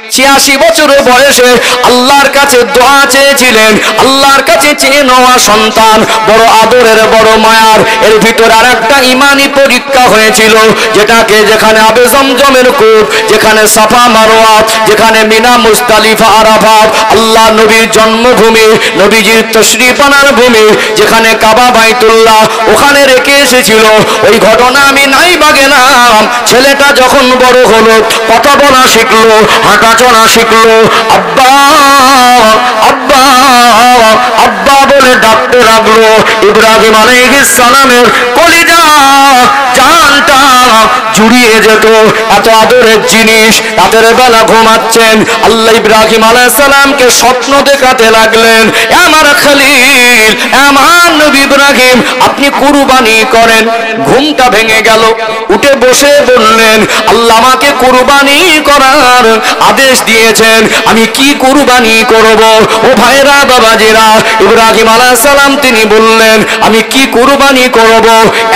86 বছর বয়সে আল্লাহর কাছে দোয়া চেয়েছিলেন। আল্লাহর কাছে চেয়ে নেওয়া সন্তান বড় আদরের, বড় মায়ার। এর ভিতরে আরেকটা ইমানি পরীক্ষা হয়েছিল, যেখানে আবে জমজমের কূপ, যেখানে সাফা মারওয়া, যেখানে মিনা মুজদালিফা আরাফাত, আল্লাহ নবীর জন্মভূমি, নবীজির তশরিফ আনার ভূমি, যেখানে কাবা বাইতুল্লাহ, ওখানে রেখে এসেছিল। ওই ঘটনা আমি নাই বা গেলাম। ছেলেটা যখন বড় হলো, কথা বলা শিখলো, হাঁটা চলা শিখলো, আব্বা আব্বা আব্বা বলে ডাকতে লাগলো। ইব্রাহিম আলাইহিস সালামের কলিজা জানটা জুড়িয়ে যেত, এত আদরের জিনিস। রাতের বেলা ঘুমাচ্ছেন, আল্লাহ ইব্রাহিম আলাইহিস সালামকে স্বপ্ন দেখাতে লাগলেন, আমার খলিল, আমার নবী ইব্রাহিম, আপনি কুরবানি করেন। ঘুমটা ভেঙে গেল, উঠে বসে বললেন, আল্লাহ আমাকে কুরবানি করার আদেশ দিয়েছেন, আমি কি কুরবানি করব? ও ভাইরা, বাবাজিরা, ইব্রাহিম আলাইহিস সালাম তিনি বললেন, আমি কি কুরবানি করব?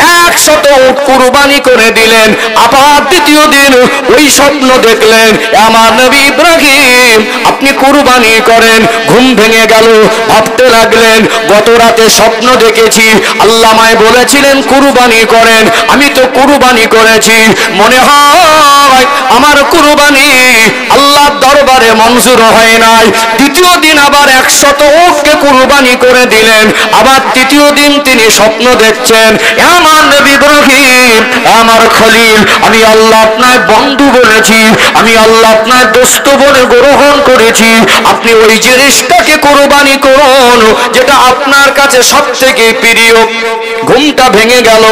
100 উট কুরবানি করে দিলেন। আবার দ্বিতীয় দিন ওই স্বপ্ন দেখলেন, আমার নবী ইব্রাহিম, আপনি কুরবানি করেন। ঘুম ভেঙে গেল, ভাবতে লাগলেন, গত রাতে স্বপ্ন দেখেছি, আল্লাহ আমায় বলেছিলেন কুরবানি করেন, আমি তো কুরবানি করেছি, মনে হয় আমার কুরবানি আল্লাহর দরবারে মঞ্জুর হয় নাই। দ্বিতীয় দিন আবার 100 উটকে কুরবানি করে দিলেন। আবার তৃতীয় দিন তিনি স্বপ্ন দেখছেন, আমার নবী ইব্রাহিম, আমার খলিল, আমি আল্লাহ আপনার বন্ধু বলেছি, আমি আল্লাহ আপনার দোস্ত বলে গ্রহণ করেছি, আপনি ওই জিনিসটাকে কুরবানি করুন যেটা আপনার কাছে সবথেকে প্রিয়। ঘুমটা ভেঙে গেল,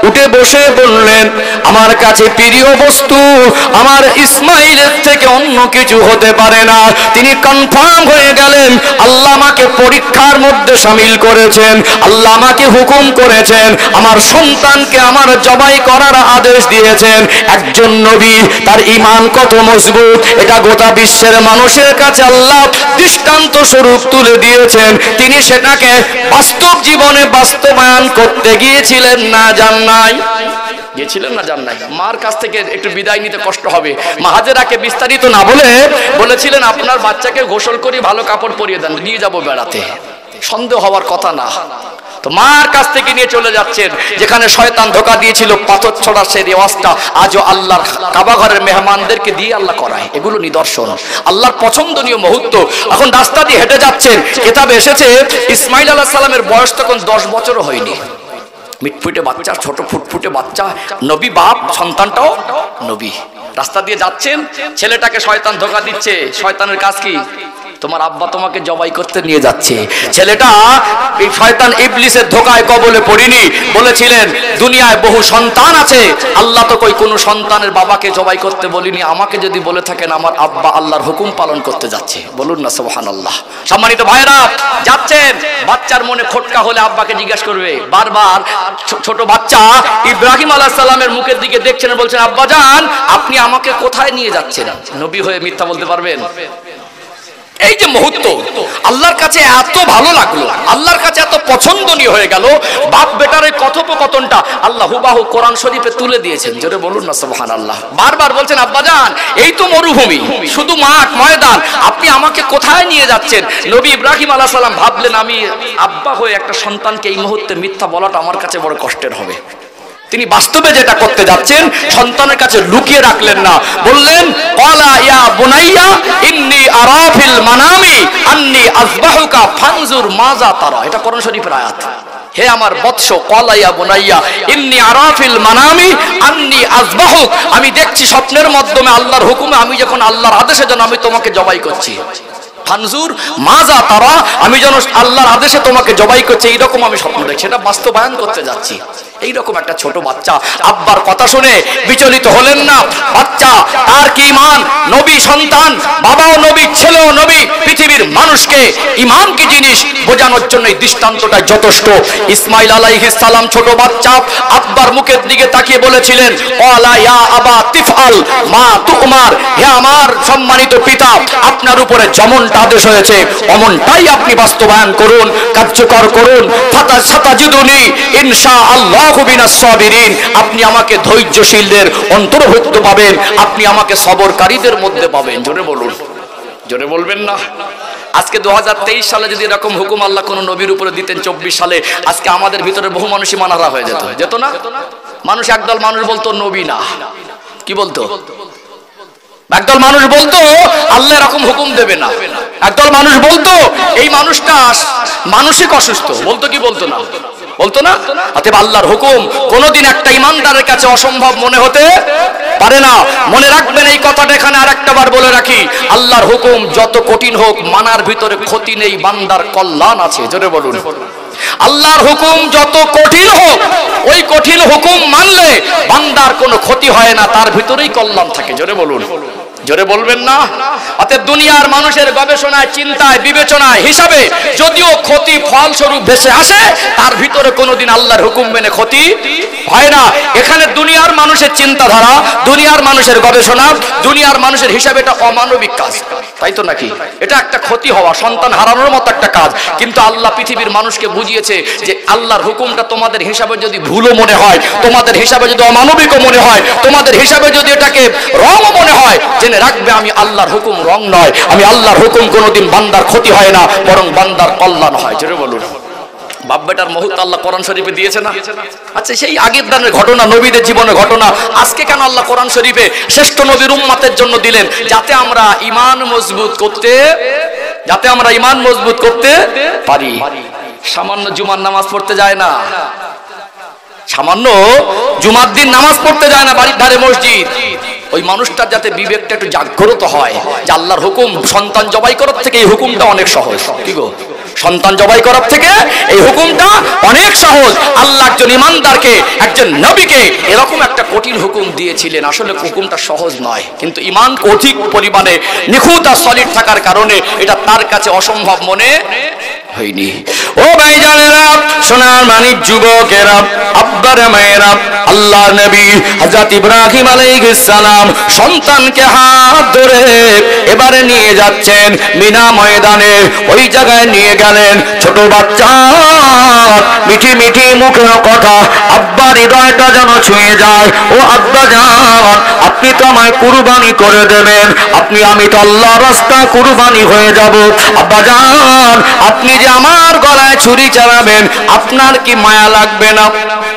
উঠে বসে বললেন, আমার কাছে প্রিয় বস্তু আমার ইসমাইলের থেকে অন্য কিছু হতে পারে না। তিনি কনফার্ম হয়ে গেলেন, আল্লাহ আমাকে পরীক্ষার মধ্যে শামিল করেছেন, আল্লাহ আমাকে হুকুম করেছেন, আমার সন্তানকে আমার জবাই করার আদেশ দিয়েছেন। একজন নবী, তার ঈমান কত মজবুত, এটা গোটা বিশ্বের মানুষের কাছে আল্লাহ দৃষ্টান্ত স্বরূপ তুলে দিয়েছেন। তিনি সেটাকে বাস্তব জীবনে বাস্তবায়ন করতে গিয়েছিলেন না যান নাই? গিয়েছিলেন না যান নাই? মার কাছ থেকে একটু বিদায় নিতে কষ্ট হবে। মা হাজেরাকে বিস্তারিত না বলে বলেছিলেন, আপনার বাচ্চাকে গোসল করি, ভালো কাপড় পরিয়ে দেন, নিয়ে যাব বেড়াতে। সন্দেহ হওয়ার কথা না। তো মার কাছ থেকে নিয়ে চলে যাচ্ছেন, যেখানে শয়তান ধোঁকা দিয়েছিল, পাথর ছোড়ার সেই রেওয়াজটা আজও আল্লাহর কাবা ঘরের মেহমানদেরকে দিয়ে আল্লাহ করায়। এগুলো নিদর্শন, আল্লাহর পছন্দনীয় মুহূর্ত। এখন রাস্তা দিয়ে হেঁটে যাচ্ছেন, কিতাবে এসেছে ইসমাইল আলাইহিস সালামের বয়স তখন 10 বছরও হয়নি। মিটফুটে বাচ্চা, ছোট ফুটফুটে বাচ্চা, নবী বাপ, সন্তানটাও নবী। রাস্তা দিয়ে যাচ্ছেন, ছেলেটাকে শয়তান ধোঁকা দিচ্ছে। শয়তানের কাজ কি? তোমার আব্বা তোমাকে জবাই করতে নিয়ে যাচ্ছে। ছেলেটা এই শয়তান ইবলিসের ধোঁকায় কবলে পড়িনি। বলেছিলেন, দুনিয়ায় বহু সন্তান আছে, আল্লাহ তো কই কোনো সন্তানের বাবাকে জবাই করতে বলিনি। আমাকে যদি বলে থাকেন, আমার আব্বা আল্লাহর হুকুম পালন করতে যাচ্ছে। বলুন না সুবহানাল্লাহ। সম্মানিত ভাইরা, যাচ্ছেন, বাচ্চার মনে খটকা হলে আব্বাকে জিজ্ঞাসা করবে। বারবার ছোট বাচ্চা ইব্রাহিম আলাইহিস সালামের মুখের দিকে দেখছেন, বলছেন, আব্বা জান, আপনি আমাকে কোথায় নিয়ে যাচ্ছেন? নবী হয়ে মিথ্যা বলতে পারবেন? এই যে মুহূর্ত আল্লাহর কাছে এত ভালো লাগলো, আল্লাহর কাছে এত পছন্দনীয় হয়ে গেল, বাপ বেটার এই কথোপকথনটা আল্লাহ হুবাহু কোরআন শরীফে তুলে দিয়েছেন। জোরে বলুন না সুবহানাল্লাহ। বারবার বলছেন, আব্বাজান, এই তো মরুভূমি, শুধু মাঠ ময়দান, আপনি আমাকে কোথায় নিয়ে যাচ্ছেন? নবী ইব্রাহিম আলাইহিস সালাম ভাবলেন, আমি আব্বা হয়ে একটা সন্তানকে এই মুহূর্তে মিথ্যা বলাটা আমার কাছে বড় কষ্টের হবে। তিনি বাস্তবে যেটা করতে যাচ্ছেন, সন্তানের কাছে লুকিয়ে রাখলেন না, বললেন, ক্বালা ইয়া বুনাইয়া ইন্নী আরা ফিল মানামি আন্নী আযবাহুকা ফানজুর মাযা তারা। এটা কোরআন শরীফের আয়াত। হে আমার বৎস, ক্বালা ইয়া বুনাইয়া ইন্নী আরা ফিল মানামি আন্নী আযবাহুক, আমি দেখছি স্বপ্নের মাধ্যমে আল্লাহর হুকুমে, আমি যখন আল্লাহর আদেশে যেন আমি তোমাকে জবাই করছি। ফানজুর মাযা তারা, আমি যেন আল্লাহর আদেশে তোমাকে জবাই করছি, এইরকম আমি স্বপ্ন দেখছি, এটা বাস্তবায়ন করতে যাচ্ছি। এইরকম একটা ছোট বাচ্চা আব্বার কথা শুনে বিচলিত হলেন না। বাচ্চা, তার কি ঈমান, নবী সন্তান, বাবাও নবী, ছেলেও নবী, পৃথিবীর মানুষকে ঈমান কি জিনিস বোঝানোর জন্য এই দৃষ্টান্তটা যথেষ্ট। ইসমাইল আলাইহিস সালাম ছোট বাচ্চা, আব্বার মুখের দিকে তাকিয়ে বলেছিলেন, ক্বালা ইয়া আবা তিফআল মা তুমার, হে আমার সম্মানিত পিতা, আপনার উপরে যেমনটা আদেশ হয়েছে অমনটাই আপনি বাস্তবায়ন করুন, কার্যকর করুন। ফাতাজিদুনি ইনশাআল্লাহ আখতারুকু মিনাস সাবিরিন, আপনি আমাকে ধৈর্যশীলদের অন্তর্ভুক্ত পাবেন, আপনি আমাকে সবরকারীদের মধ্যে পাবেন। জোরে বলুন, জোরে বলবেন না? আজকে 2023 সালে যদি এরকম হুকুম আল্লাহ কোন নবীর উপরে দিতেন 24 সালে, আজকে আমাদের ভিতরে বহু মানুষই মানারা হয়ে যেত, যেত না? মানুষ একদল মানুষ বলতো নবী না, কি বলতো? একদল মানুষ বলতো আল্লাহ এরকম হুকুম দেবে না, একদল মানুষ বলতো এই মানুষটা মানসিক অসুস্থ, বলতো কি বলতো না? বলতো না? অতএব আল্লাহর হুকুম কোনোদিন একটা ইমানদারের কাছে অসম্ভব মনে হতে পারে না। মনে রাখবেন এই কথাটা, এখানে আরেকটা বার বলে রাখি, আল্লাহর হুকুম যত কঠিন হোক মানার ভিতরে ক্ষতি নেই, বান্দার কল্যাণ আছে। জোরে বলুন। আল্লাহর হুকুম যত কঠিন হোক, ওই কঠিন হুকুম মানলে বান্দার কোনো ক্ষতি হয় না, তার ভিতরেই কল্যাণ থাকে। জোরে বলুন, জোরে বলবেন না? অতএব দুনিয়ার মানুষের গবেষণায়, চিন্তায়, বিবেচনায়, হিসাবে যদিও ক্ষতি ফলস্বরূপ ভেসে আসে, তার ভিতরে কোনোদিন আল্লাহর হুকুম মেনে ক্ষতি হয় না। এখানে দুনিয়ার মানুষের চিন্তাধারা, দুনিয়ার মানুষের গবেষণা, দুনিয়ার মানুষের হিসাবে এটা অমানবিক কাজ, তাই তো নাকি? এটা একটা ক্ষতি হওয়া, সন্তান হারানোর মতো একটা কাজ। কিন্তু আল্লাহ পৃথিবীর মানুষকে বুঝিয়েছে যে আল্লাহর হুকুমটা তোমাদের হিসাবে যদি ভুলও মনে হয়, তোমাদের হিসাবে যদি অমানবিকও মনে হয়, তোমাদের হিসাবে যদি এটাকে রঙও মনে হয়, জেনে রাখবে আমি আল্লাহর হুকুম রং নয়, আমি আল্লাহর হুকুম কোনোদিন বান্দার ক্ষতি হয় না, বরং বান্দার কল্যাণ হয়। জোরে বলুন। বাপ বেটার মুহূর্ত আল্লাহ কোরআন শরীফে দিয়েছে না? আচ্ছা, সেই আগের দিনের ঘটনা, নবীদের জীবনের ঘটনা আজকে কেন আল্লাহ কোরআন শরীফে শ্রেষ্ঠ নবীর উম্মতের জন্য দিলেন? যাতে আমরা ঈমান মজবুত করতে, যাতে আমরা ঈমান মজবুত করতে পারি। সামান্য জুমার নামাজ পড়তে যায় না, সামান্য জুমার দিন নামাজ পড়তে যায় না বাড়ির ধারে মসজিদ, ওই মানুষটার যাতে বিবেকটা একটু জাগ্রত হয় যে আল্লাহর হুকুম সন্তান জবাই করার থেকে এই হুকুমটা অনেক সহজ। কি গো, সন্তান জবাই করার থেকে এই হুকুমটা অনেক সহজ। আল্লাহ একজন ইমানদারকে, একজন নবীকে এরকম একটা কঠিন হুকুম দিয়েছিলেন। আসলে হুকুমটা সহজ নয়, কিন্তু ইমান অধিক পরিমাণে নিখুঁত আর সলিড থাকার কারণে এটা তার কাছে অসম্ভব মনে হয়নি। ও ভাইজানেরা, সোনার মানিক যুবকেরা, আব্বারা মায়েরা, আল্লাহর নবী হযরত ইব্রাহিম আলাইহিস সালাম সন্তানকে হাত ধরে এবারে নিয়ে যাচ্ছেন মিনা ময়দানে। ওই জায়গায় নিয়ে গেলেন ছোট বাচ্চা, মিঠি মিঠি মুখের কথা, আব্বার হৃদয়টা যেন ছুঁয়ে যায়। ও আব্বা জান, আপনি তো আমায় কুরবানি করে দেবেন, আমি তো আল্লাহর রাস্তায় কুরবানি হয়ে যাব। আব্বা জান, আপনি যে আমার গলায় ছুরি চালাবেন, আপনার কি মায়া লাগবে না?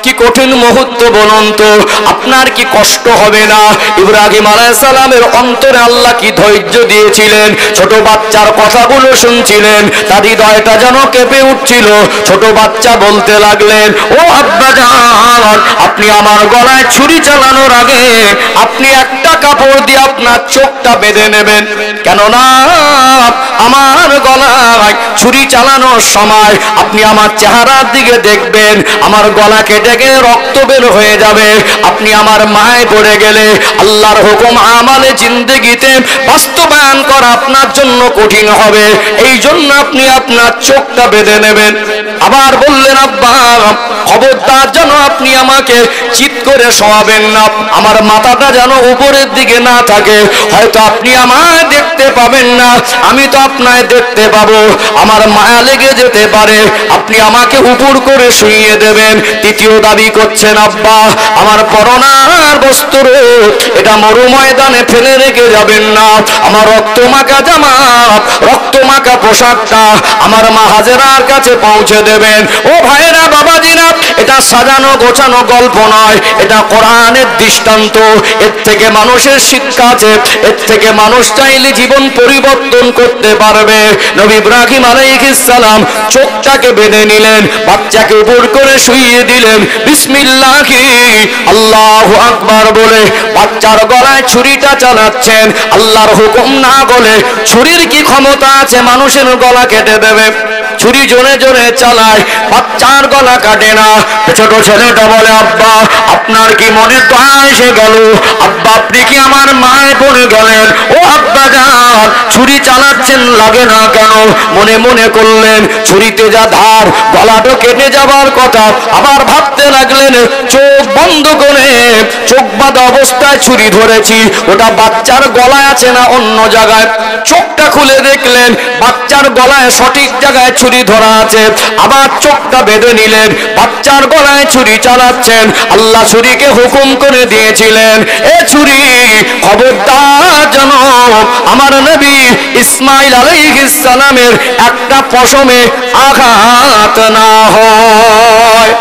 কি কঠিন মুহূর্ত বলুন তো, আপনার কি কষ্ট হবে না? ইব্রাহিম আলাইহিস সালামের অন্তরে আল্লাহ কি ধৈর্য দিয়েছিলেন। ছোট বাচ্চার কথাগুলো শুনছিলেন, তার হৃদয়টা যেন কেঁপে উঠছিল। ছোট বাচ্চা বলতে লাগলেন, ও আব্বা জান, আপনি আমার গলায় ছুরি চালানোর আগে আপনি একটা কাপড় দিয়ে আপনার চোখটা বেঁধে নেবেন, কেননা আমার গলায় ছুরি চালানোর সময় আপনি আমার চেহারার দিকে দেখবেন, আমার গলা কেটে গেলে রক্ত বের হয়ে যাবে, আপনি আমার মায় পড়ে গেলে আল্লাহর হুকুম আমালে জিন্দেগিতে বাস্তবায়ন করা আপনার জন্য কঠিন হবে। এই জন্য আপনি আপনার চোখটা বেঁধে নেবেন। আবার বললেন, আব্বা খবরদার যেন আপনি আমাকে চিৎ করে শোয়াবেন না, আমার মাথাটা যেন উপরের দিকে না থাকে, হয়তো আপনি আমায় দেখতে পাবেন না, আমি তো আপনায় দেখতে পাবো, আমার মায়া লেগে যেতে পারে, আপনি আমাকে উপর করে শুইয়ে দেবেন। তৃতীয় দাবি করছেন, আব্বা আমার পরনার বস্ত্র এটা মরু ময়দানে ফেলে রেখে যাবেন না, আমার রক্তমাখা জামা, রক্তমাখা পোশাকটা আমার মা হাজেরার কাছে পৌঁছে দেবেন। ও ভাইরা, বাবাজিরা, এটা সাজানো গোছানো গল্প নয়, এটা কোরআনের দৃষ্টান্ত। এর থেকে মানুষের শিক্ষা আছে, এর থেকে মানুষ চাইলে জীবন পরিবর্তন করতে পারবে। নবী ইব্রাহিম আলাইহিস সালাম চোখটাকে বেঁধে নিলেন, বাচ্চাকে উপর করে শুইয়ে দিলেন, বিসমিল্লাহি আল্লাহু আকবার বলে বাচ্চার গলায় ছুরিটা চালাচ্ছেন। আল্লাহর হুকুম না বলে ছুরির কি ক্ষমতা আছে মানুষের গলা কেটে দেবে? ছুরি জোরে জোরে চালায়, বাচ্চার গলা কাটে না। ছোট ছেলেটা বলে, আব্বা আপনার কি মনে দয়া এসে গেল? আব্বা আপনি কি আমার মায়ে পড়ে গেলেন? ও আব্বা জান, ছুরি চালাচ্ছেন, লাগে না কেন? মনে মনে করলেন ছুরিতে যা ধার, গলাটা কেটে যাবার কথা। আবার ভাবতে লাগলেন চোখ বন্ধ করে চোখ বাঁধা অবস্থায় ছুরি ধরেছি, ওটা বাচ্চার গলায় আছে না অন্য জায়গায়? চোখটা খুলে দেখলেন বাচ্চার গলায় সঠিক জায়গায় ছুরি ধরা আছে। আবার চোখটা বেঁধে নিলেন, বাচ্চার গলায় ছুরি চালাচ্ছেন। আল্লাহ ছুরিকে হুকুম করে দিয়েছিলেন, এ ছুরি খবরদার যেন আমার নবী ইসমাইল আলাইহিস সালামের একটা পশমে আঘাত না হয়।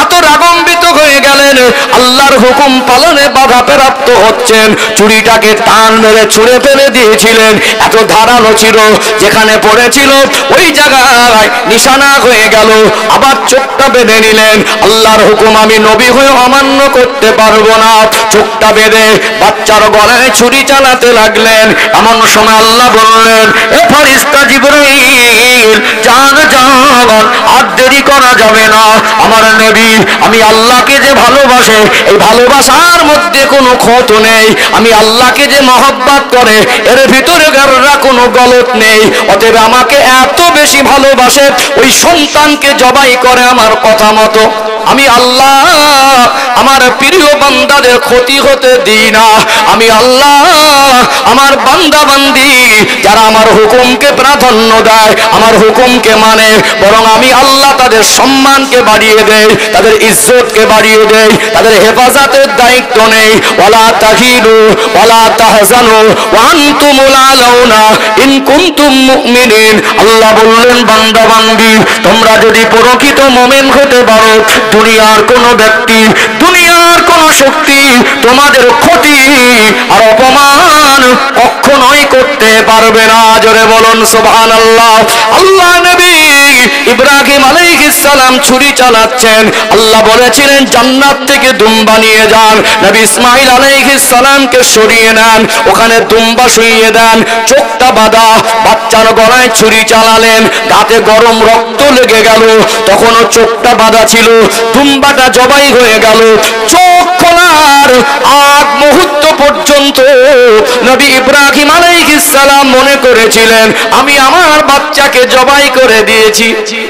এত রাগান্বিত হয়ে গেলেন, আল্লাহর হুকুম পালনে বাধা প্রাপ্ত হচ্ছেন। চুরিটাকে টান মেরে ছুঁড়ে ফেলে দিয়েছিলেন। এত ধারালো ছিল, যেখানে পড়েছিল ওই জায়গায় নিশানা হয়ে গেল। আবার চোখটা বেঁধে নিলেন, আল্লাহর হুকুম আমি নবী হয়ে অমান্য করতে পারবো না। চোখটা বেঁধে বাচ্চার গলায় ছুরি চালাতে লাগলেন। এমন সময় আল্লাহ বললেন, এ ফেরেশতা জিবরাইল, যান যান, আর দেরি করা যাবে না। আমার নবী আমি আল্লাহকে যে ভালোবাসে, এই ভালোবাসার মধ্যে কোনো ক্ষত নেই। আমি আল্লাহকে যে মহব্বত করে, এর ভিতরে গাররা কোনো গলত নেই। অতএব আমাকে এত বেশি ভালোবাসে, ওই সন্তানকে জবাই করে আমার কথা মতো। আমি আল্লাহ আমার প্রিয় বান্দাদের ক্ষতি হতে দিই না। আমি আল্লাহ আমার বান্দা বান্দি যারা আমার হুকুমকে প্রাধান্য দেয়, আমার হুকুমকে মানে, বরং আমি আল্লাহ তাদের সম্মানকে বাড়িয়ে দেই, তাদের ইজ্জতকে বাড়িয়ে দেই, তাদের হেফাজতের দায়িত্ব নেই। ওয়ালা তাহিনু ওয়ালা তাহজানু ওয়া আনতুমুল আলাউনা ইন কুনতুম মুমিনিন। আল্লাহ বললেন, বান্দা বান্দি তোমরা যদি প্রকৃত মুমিন হতে পারো, দুনিয়ার কোনো ব্যক্তি, দুনিয়ার কোনো শক্তি তোমাদের ক্ষতি আর অপমান কখনোই করতে পারবে না। জোরে বলুন সুবহানাল্লাহ। আল্লাহ নবী ইব্রাহিম আলাইহিস সালাম ছুরি চালাচ্ছেন। আল্লাহ বলেছিলেন জান্নাত থেকে দুম্বা নিয়ে যান। নবী ইসমাইল আলাইহিস সালামকে সরিয়ে নেন, ওখানে দুম্বা শুইয়ে দেন, চোখটা বাঁধা। বাচ্চার গলায় ছুরি চালালেন, দাঁতে গরম রক্ত লেগে গেল, তখনও চোখটা বাঁধা ছিল। দুম্বাটা জবাই হয়ে গেল। চোখ খোলার আগ মুহূর্ত পর্যন্ত নবী ইব্রাহিম আলাইহিস সালাম মনে করেছিলেন আমি আমার বাচ্চাকে জবাই করে দিয়েছি।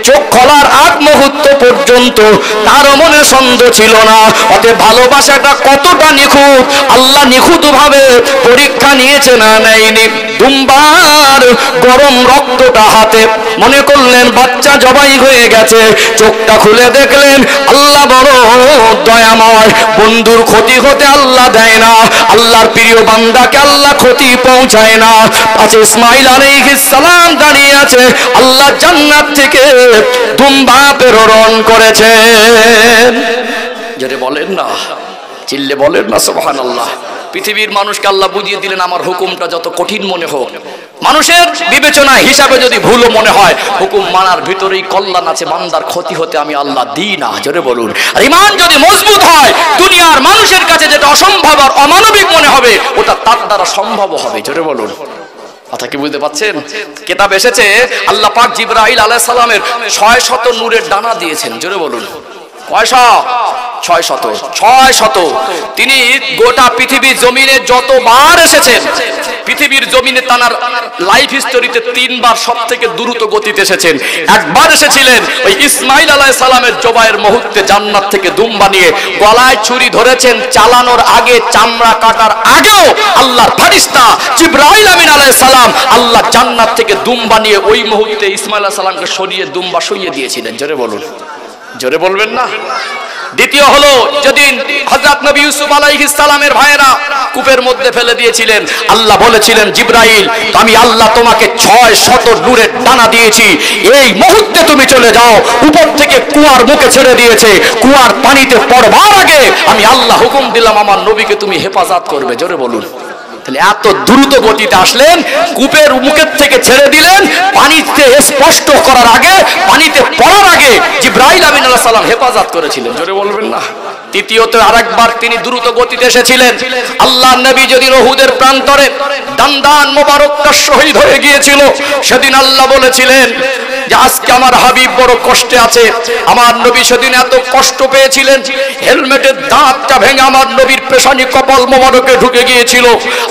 চোখ খোলার আগ মুহূর্ত পর্যন্ত তার মনে সন্দেহ ছিল না। অতএব ভালোবাসাটা কতটা নিখুঁত, আল্লাহ নিখুঁতভাবে পরীক্ষা নিয়েছে না নেয়নি। দুম্বার গরম রক্তটা হাতে, মনে করলেন বাচ্চা জবাই হয়ে গেছে। চোখটা খুলে দেখলেন আল্লাহ বড় দয়াময়, বন্ধুর ক্ষতি হতে আল্লাহ দেয় না, আল্লাহর প্রিয় বান্দাকে আল্লাহ ক্ষতি পৌঁছায় না। পাশে ইসমাইল আলাইহিস সালাম দাঁড়িয়ে আছে, আল্লাহ জান্নাত থেকে দুম্বা প্রেরণ করেছেন। যদি বলেন না, চিল্লে বলেন না সুবহানাল্লাহ। পৃথিবীর মানুষকে আল্লাহ বুঝিয়ে দিলেন আমার হুকুমটা যত কঠিন মনে হোক, মানুষের বিবেচনা হিসাবে যদি ভুলও মনে হয়, হুকুম মানার ভিতরেই কল্যাণ আছে, বান্দার ক্ষতি হতে আমি আল্লাহ দিই না। জোরে বলুন। আর ঈমান যদি মজবুত হয়, দুনিয়ার মানুষের কাছে যেটা অসম্ভব আর অমানবিক মনে হবে, ওটা তার দ্বারা সম্ভব হবে। জোরে বলুন। কথা কি বুঝতে পারছেন? কিতাব এসেছে আল্লাহ পাক জিবরাইল আলাইহিস সালামের 600 নূরের ডানা দিয়েছেন। জোরে বলুন। কয়শো? 600। তিনি গোটা পৃথিবীর জমিনে যতবার এসেছেন, পৃথিবীর জমিনে তার লাইফ হিস্টোরিতে 3 বার সব থেকে দ্রুত গতিতে এসেছেন। একবার এসেছিলেন ওই ইসমাইল আলাইহিস সালামের জবাইয়ের মুহূর্তে, জান্নাত থেকে দুম্বা নিয়ে গলায় ছুরি ধরেছেন, চালানোর আগে, চামড়া কাটার আগেও আল্লাহর ফেরেশতা জিবরাইল আমিন আলাইহিস সালাম আল্লাহ জান্নাত থেকে দুম্বা নিয়ে ওই মুহূর্তে ইসমাইল আলাইহিস সালামকে সরিয়ে দুম্বা শুইয়ে দিয়েছিলেন। জোরে বলুন। জোরে বলবেন না। দ্বিতীয় হলো যেদিন হযরত নবী ইউসুফ আলাইহিস সালামের ভাইয়েরা কূপের মধ্যে ফেলে দিয়েছিলেন, আল্লাহ বলেছিলেন জিবরাইল আমি আল্লাহ তোমাকে 600 নূরের ডানা দিয়েছি, এই মুহূর্তে তুমি চলে যাও। উপর থেকে কুয়ার মুখে ছেড়ে দিয়েছে, কুয়ার পানিতে পড়বার আগে আমি আল্লাহ হুকুম দিলাম আমার নবীকে তুমি হেফাজত করবে। জোরে বলুন। তাহলে এত দ্রুত গতিতে আসলেন, কূপের মুখের থেকে ছেড়ে দিলেন, পানিতে স্পষ্ট করার আগে, পানিতে পড়ার আগে জিবরাইল আমিন আলাইহিস সালাম হেফাজত করেছিলেন। জোরে বলবেন না। তৃতীয়ত আরেকবার তিনি দ্রুত গতিতে এসেছিলেন। আল্লাহর নবী যেদিন উহুদের প্রান্তরে দান্দান মোবারকটা শহীদ হয়ে গিয়েছিল, সেদিন আল্লাহ বলেছিলেন যে আজকে আমার হাবিব বড় কষ্টে আছে। আমার নবী সেদিন এত কষ্ট পেয়েছিলেন, হেলমেটের দাঁতটা ভেঙে আমার নবীর পেশানি কপাল মোবারকে ঢুকে গিয়েছিল।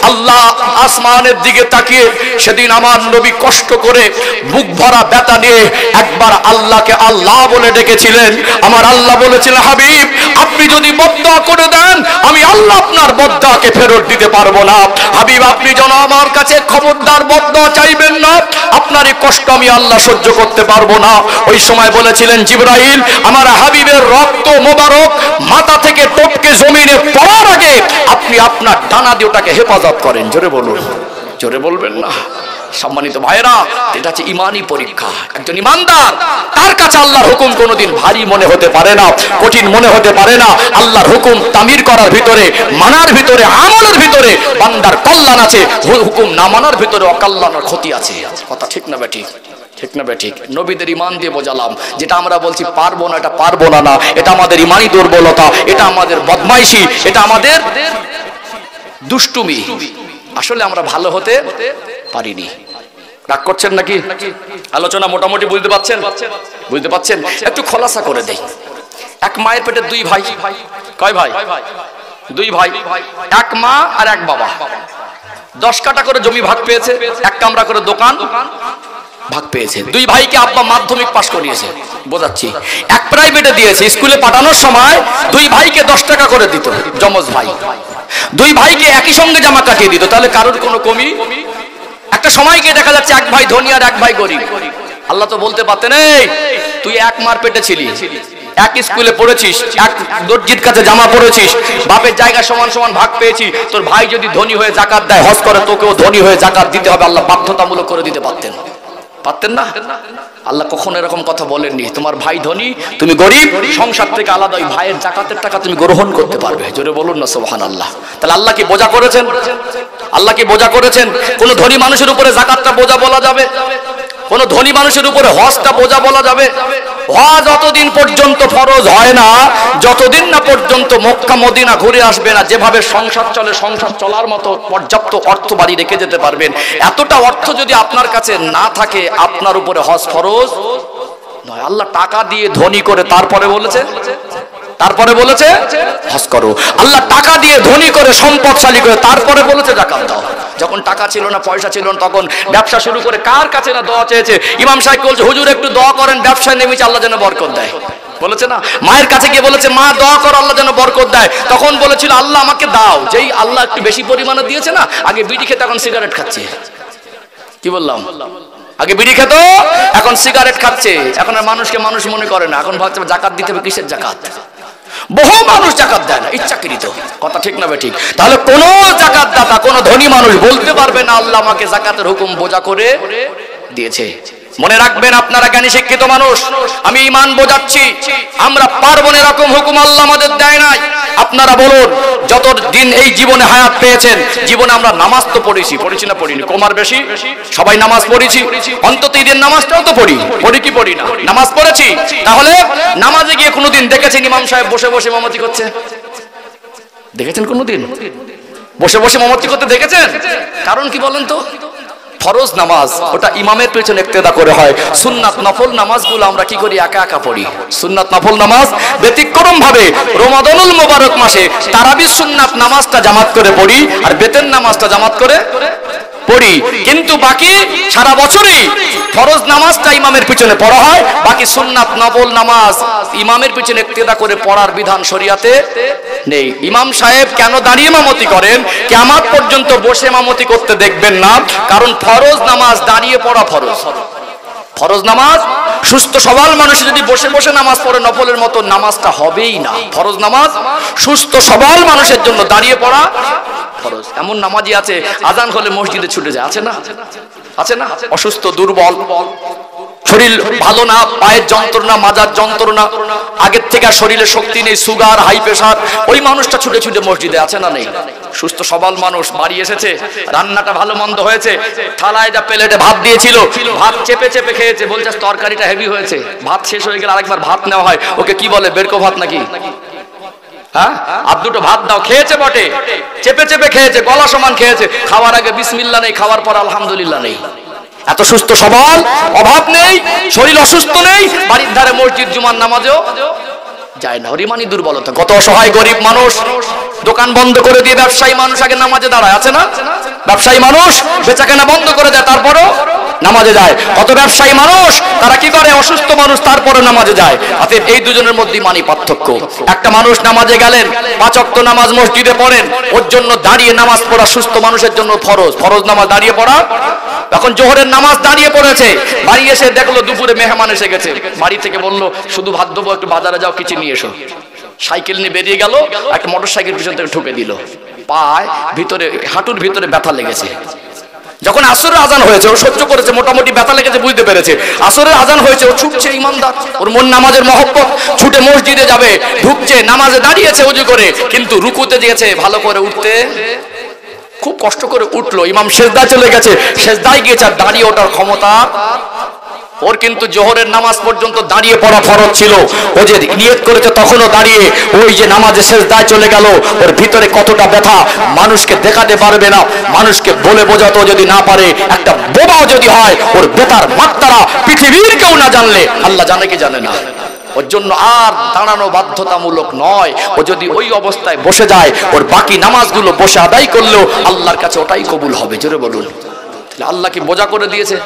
আল্লাহ আসমানের দিকে তাকিয়ে সেদিন আমার নবী কষ্ট করে বুক ভরা ব্যথা নিয়ে একবার আল্লাহকে আল্লাহ বলে ডেকেছিলেন। আমার আল্লাহ বলেছিলেন, হাবিব আপনি যদি বদদুয়া করে দেন আমি আল্লাহ আপনার বদদুয়াকে ফেরত দিতে পারবো না। হাবিব আপনি যেন আমার কাছে খবরদার বদদুয়া চাইবেন না, আপনার এই কষ্ট আমি আল্লাহ সহ্য করতে পারবো না। ওই সময় বলেছিলেন, জিবরাইল আমার হাবিবের রক্ত মোবারক মাথা থেকে টপকে জমিনে পড়ার আগে আপনি আপনার ডানা দিয়ে ওটাকে হেফাজত করেন। জোরে বলুন, জোরে বলবেন না। সম্মানিত ভাইরা, এটা হচ্ছে ইমানি পরীক্ষা। একজন ইমানদার তার কাছে আল্লাহর হুকুম কোনোদিন ভারী মনে হতে পারে না, কঠিন মনে হতে পারে না। আল্লাহর হুকুম তামির করার ভিতরে, মানার ভিতরে, আমলের ভিতরে বান্দার কল্যাণ আছে, হুকুম না মানার ভিতরে অকল্যাণের ক্ষতি আছে। কথা ঠিক না বেঠিক? ঠিক না বেঠিক? নবীদের ইমান দিয়ে বোঝালাম। যেটা আমরা বলছি পারবো না, এটা পারবো না, না এটা আমাদের ইমানি দুর্বলতা, এটা আমাদের বদমাইশি, এটা আমাদের দুষ্টুমি। আসলে আমরা ভালো হতে পারিনি। রাগ করছেন নাকি? আলোচনা মোটামুটি বুঝতে পাচ্ছেন? বুঝতে পাচ্ছেন? একটু খোলাসা করে দেই। এক মায়ের পেটে দুই ভাই। কয় ভাই? দুই ভাই, এক মা আর এক বাবা। 10 কাঠা করে জমি ভাগ পেয়েছে, এক কামরা করে দোকান ভাগ পেয়েছে। দুই ভাইকে আব্বা মাধ্যমিক পাশ করিয়েছে, বোঝাচ্ছি। এক প্রাইভেটে দিয়েছে, স্কুলে পাঠানোর সময় দুই ভাইকে 10 টাকা করে দিত, যমজ ভাই। দুই ভাইকে একই সঙ্গে জামা কাটিয়ে দিত, তাহলে কারোর কোনো কমি। একটা সময় গিয়ে দেখা যাচ্ছে এক ভাই ধনী আর এক ভাই গরিব। আল্লাহ তো বলতে পারতেন, এই তুই এক মার পেটে ছিলি, এক স্কুলে পড়েছিস, এক দর্জির কাছে জামা পড়েছিস, বাপের জায়গা সমান সমান ভাগ পেয়েছি, তোর ভাই যদি ধনী হয়ে জাকাত দেয়, হজ করে, তোকেও ধনী হয়ে জাকাত দিতে হবে। আল্লাহ বাধ্যতামূলক করে দিতে পারতেন, পারতেন না? আল্লাহ কখনো এরকম কথা বলেননি। তোমার ভাই ধনী, তুমি গরিব, সংসার থেকে আলাদা ওই ভাইয়ের জাকাতের টাকা তুমি গ্রহণ করতে পারবে। জোরে বলুন না সুবহানাল্লাহ। তাহলে আল্লাহ কি বোঝা করেছেন? আল্লাহ কি বোঝা করেছেন? কোন ধনী মানুষের উপরে জাকাতটা বোঝা বলা যাবে? কোন ধনী মানুষের উপরে হজটা বোঝা বলা যাবে? হজ যতদিন পর্যন্ত ফরজ হয় না, যতদিন না পর্যন্ত মক্কা মদিনা ঘুরে আসবে না, যেভাবে সংসার চলে, সংসার চলার মতো পর্যাপ্ত অর্থ বাড়ি রেখে যেতে পারবেন। এতটা অর্থ যদি আপনার কাছে না থাকে, আপনার উপরে হজ ফরজ নয়। আল্লাহ টাকা দিয়ে ধনী করে তারপরে বলেছে, তারপরে বলেছে হজ করো। আল্লাহ টাকা দিয়ে ধনী করে, সম্পদশালী করে তারপরে বলেছে জাকাত দাও। যখন টাকা ছিল না, পয়সা ছিল না, তখন ব্যবসা শুরু করে কার কাছে না দোয়া চেয়েছে। ইমাম সাহেব বলছে, হুজুর একটু দোয়া করেন, ব্যবসায় নেমেছে, আল্লাহ যেন বরকত দেয়। বলেছে না? মায়ের কাছে গিয়ে বলেছে, মা দোয়া করো, আল্লাহ যেন বরকত দেয়। তখন বলেছিল, আল্লাহ আমাকে দাও। যেই আল্লাহ একটু বেশি পরিমাণে দিয়েছে না, আগে বিড়ি খেতে, এখন সিগারেট খাচ্ছে। কি বললাম? আগে বিড়ি খেত, এখন সিগারেট খাচ্ছে। এখন আর মানুষকে মানুষ মনে করে না, এখন ভাবছে জাকাত দিতে হবে। কিসের জাকাত? বহু মানুষ জাকাত দেয় না, ইচ্ছাকৃত। কথা ঠিক না বেঠিক? তাহলে কোন জাকাত দাতা, কোন ধনী মানুষ বলতে পারবে না আল্লাহ আমাকে জাকাতের হুকুম বোঝা করে দিয়েছে। মনে রাখবেন, আপনারা জ্ঞানী শিক্ষিত মানুষ, আমি ঈমান বোঝাচ্ছি, আমরা পারবো না এরকম হুকুম আল্লাহ আমাদের দেয় নাই। আপনারা বলুন, যত দিন এই জীবনে হায়াত পেয়েছেন, জীবনে আমরা নামাজ তো পড়েছি না পড়িনি? কমার বেশি সবাই নামাজ পড়েছি, অন্তত ঈদের নামাজটাও তো পড়ি কি পড়ি না? নামাজ পড়েছি। তাহলে নামাজে গিয়ে কোনোদিন দেখেছেন ইমাম সাহেব বসে বসে ইমামতি করছে? দেখেছেন কোনোদিন বসে বসে ইমামতি করতে? দেখেছেন? কারণ কি বলেন তো? ফরজ নামাজ ওটা ইমামের পেছনে ইক্তেদা করে হয়। সুন্নাত নফল নামাজগুলো আমরা কি করি? একা একা পড়ি। সুন্নাত নফল নামাজ ব্যতিক্রম ভাবে রমাদানুল মোবারক মাসে তারাবির সুন্নাত নামাজটা জামাত করে পড়ি, আর বেতের নামাজটা জামাত করে পড়ি। কিন্তু বাকি সারা বছরই ফরজ নামাজটা ইমামের পিছনে পড়া হয়, বাকি সুন্নাত নফল নামাজ ইমামের পিছনে ইক্তেদা করে পড়ার বিধান শরিয়াতে নেই। ইমাম সাহেব কেন দাঁড়িয়ে ইমামতি করেন? কিয়ামত পর্যন্ত বসে ইমামতি করতে দেখবেন না, কারণ ফরজ নামাজ দাঁড়িয়ে পড়া ফরজ। ফরজ নামাজ সুস্থ সবল মানুষ যদি বসে বসে নামাজ পড়ে, নফলের মতো নামাজটা হবেই না। ফরজ নামাজ সুস্থ সবল মানুষের জন্য দাঁড়িয়ে পড়া ফরজ। এমন নামাজি আছে আজান হলে মসজিদে ছুটে যায়, আছে না? আছে না? অসুস্থ, দুর্বল, শরীর ভালো না, পায়ের যন্ত্রণা, মাজার যন্ত্রণা, আগের থেকে শরীরে শক্তি নেই, সুগার, হাই প্রেসার, ওই মানুষটা ছুটে ছুটে মসজিদে, আছে না নেই? সুস্থ সবল মানুষ বাড়ি এসেছে, রান্নাটা ভালো মন্দ হয়েছে, থালায় যা প্লেটে ভাত দিয়েছিল, ভাত চেপে চেপে খেয়েছে, বলছে তরকারিটা হেভি হয়েছে। ভাত শেষ হয়ে গেলে আরেকবার ভাত নেওয়া হয়, ওকে কি বলে? বেরকো ভাত নাকি? হ্যাঁ, আর দুটো ভাত দাও। খেয়েছে বটে, চেপে চেপে খেয়েছে, গলা সমান খেয়েছে। খাওয়ার আগে বিসমিল্লাহ নেই, খাওয়ার পর আলহামদুলিল্লাহ নেই। এত সুস্থ সবল, অভাব নেই, শরীর অসুস্থ নেই, বাড়ির ধারে মসজিদ জুমার নামাজেও যায় না। হরিমানি দুর্বলতা। কত অসহায় গরিব মানুষ দোকান বন্ধ করে দিয়ে ব্যবসায়ী মানুষ আগে নামাজে দাঁড়ায়, আছে না? ব্যবসায়ী মানুষ বেচাকেনা বন্ধ করে দেয়, তারপরও নামাজে যায়। কত ব্যবসায়ী মানুষ তারা কি করে, অসুস্থ মানুষ তারপরে নামাজে যায়। অতএব এই দুজনের মধ্যে মানি পার্থক্য। একটা মানুষ নামাজে গেলেন, 5 ওয়াক্ত নামাজ মসজিদে পড়েন, ওর জন্য দাঁড়িয়ে নামাজ পড়া সুস্থ মানুষের জন্য ফরজ, ফরজ নামাজ দাঁড়িয়ে পড়া। এখন জোহরের নামাজ দাঁড়িয়ে পড়েছে, বাড়ি এসে দেখলো দুপুরে মেহমান এসে গেছে, বাড়ি থেকে বললো শুধু ভাত দেবো, একটু বাজারে যাও, কিছু নিয়ে এসো। সাইকেল নিয়ে বেরিয়ে গেল, একটা মোটর সাইকেল পিছন থেকে ঠুকে দিল, পায় ভিতরে, হাঁটুর ভিতরে ব্যথা লেগেছে। যখন আসরের আজান হয়েছে, ও সহ্য করেছে, মোটামুটি ব্যথা লেগেছে, বুঝতে পেরেছে। আসরের আজান হয়েছে, ও ছুটছে, ইমানদার, ওর মন নামাজের মহব্বত, ছুটে মসজিদে যাবে, ঢুকছে, নামাজে দাঁড়িয়েছে ওযু করে, কিন্তু রুকুতে গিয়েছে, ভালো করে উঠতে খুব কষ্ট করে উঠলো, ইমাম সেজদায় চলে গেছে, সেজদায় গিয়েছে, আর দাঁড়িয়ে ওঠার ক্ষমতা ওর কিন্তু জোহরের নামাজ পর্যন্ত দাঁড়িয়ে পড়া ফরজ ছিল। ও যে নিয়ত করেছে তখনও দাঁড়িয়ে, ওই যে নামাজে সেজদায় চলে গেল, ওর ভিতরে কতটা ব্যথা মানুষকে দেখাতে পারবে না, মানুষকে বলে বোঝাতে যদি না পারে, একটা বোবাও যদি হয়, ওর ব্যথার মাত্রা পৃথিবীর কেউ না জানলে আল্লাহ জানে কি জানে না। ওর জন্য আর দাঁড়ানো বাধ্যতামূলক নয়। ও যদি ওই অবস্থায় বসে যায়, ওর বাকি নামাজগুলো বসে আদায় করলেও আল্লাহর কাছে ওটাই কবুল হবে। জোরে বলুন, আল্লাহ কি বোঝা করে দিয়েছে?